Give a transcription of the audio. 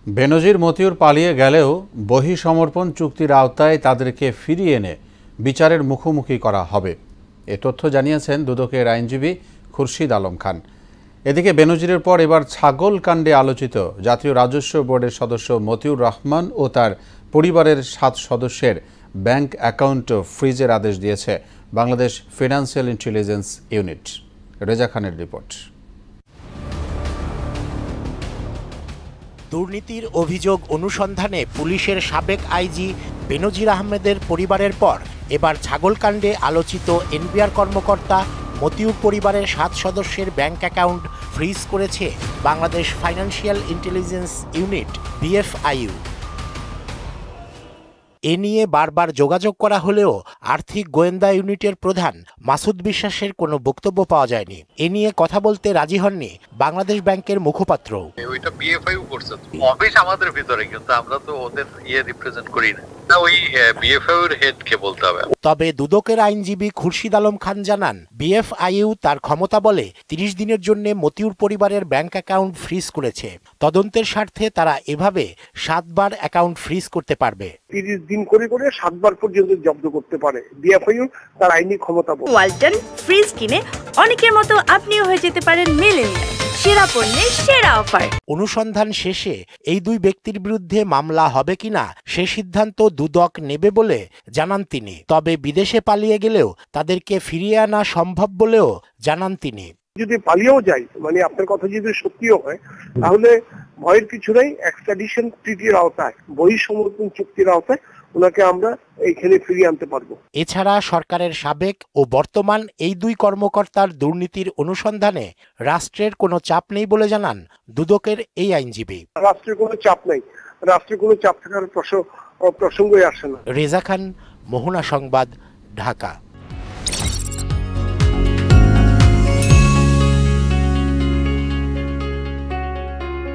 বেনজির মতিউর পালিয়ে গেলেও বহিঃসমর্পণ চুক্তির আওতায় তাদেরকে ফিরিয়ে এনে বিচারের মুখোমুখি করা হবে, এ তথ্য জানিয়েছেন দুদকের আইনজীবী খুরশিদ আলম খান। এদিকে বেনজিরের পর এবার ছাগল কাণ্ডে আলোচিত জাতীয় রাজস্ব বোর্ডের সদস্য মতিউর রহমান ও তার পরিবারের 7 সদস্যের ব্যাংক অ্যাকাউন্ট ফ্রিজের আদেশ দিয়েছে Bangladesh financial intelligence unit. Reza খানের রিপোর্ট। দুর্নীতির অভিযোগ অনুসন্ধানে পুলিশের সাবেক আইজি বেনজির আহমেদের পরিবারের পর এবার ছাগলকাণ্ডে আলোচিত এনবিআর কর্মকর্তা মতিউর পরিবারের 7 সদস্যের ব্যাংক অ্যাকাউন্ট ফ্রিজ করেছে Bangladesh financial intelligence unit BFIU। এ নিয়ে বারবার যোগাযোগ করা হলেও আর্থিক গোয়েন্দা ইউনিটের প্রধান মাসুদ বিশ্বাসের কোনো বক্তব্য পাওয়া যায়নি। এ নিয়ে কথা বলতে রাজি হননি বাংলাদেশ ব্যাংকের মুখপাত্র। ওইটা BFIU করছে, অফিস আমাদের ভিতরে, কিন্তু আমরা তো ওদের রিপ্রেজেন্ট করি না, ওই BFIU এর হেডকে বলতে হবে। তবে দুদকের আইনজীবী খুরশিদ আলম খান জানান, BFIU তার ক্ষমতা বলে 30 দিনের জন্য মতিউর পরিবারের ব্যাংক অ্যাকাউন্ট ফ্রিজ করেছে। তদন্তের স্বার্থে তারা এভাবে 7 বার অ্যাকাউন্ট ফ্রিজ করতে পারবে। 30 দিন করে 7 বার পর্যন্ত জব্দ করতে পারে BFIU, তার আইনি ক্ষমতা। ওয়ালটন ফ্রিজ কিনে অনেকের মতো আপনিও হয়ে যেতে পারেন মিলেনিয়াল, সেরা পণ্যের সেরা অফার। অনুসন্ধান শেষে এই 2 ব্যক্তির বিরুদ্ধে মামলা হবে কিনা সে সিদ্ধান্ত দুদক নেবে বলে জানান তিনি। তবে বিদেশে পালিয়ে গেলেও তাদেরকে ফিরিয়ে আনা সম্ভব বলেও জানান তিনি। যদি পালিয়েও যায়, মানে আপনার কথা যদি সত্যিও হয়, তাহলে ভয়ের কিছু নেই। এক্সট্রাডিশন ট্রিটির আওতায়, বহিঃসমর্পণ চুক্তির আওতায় ওনাকে আমরা এইখানে ফিরিয়ে আনতে পারবো। এছাড়া সরকারের সাবেক ও বর্তমান এই 2 কর্মকর্তার দুর্নীতির অনুসন্ধানে রাষ্ট্রের কোনো চাপ নেই বলে জানান দুদকের এই আইনজীবী। রাষ্ট্রের কোনো চাপ নাই, রাষ্ট্রের কোনো চাপ থাকার প্রসঙ্গই আসে না। রেজা খান, মোহনা সংবাদ, ঢাকা।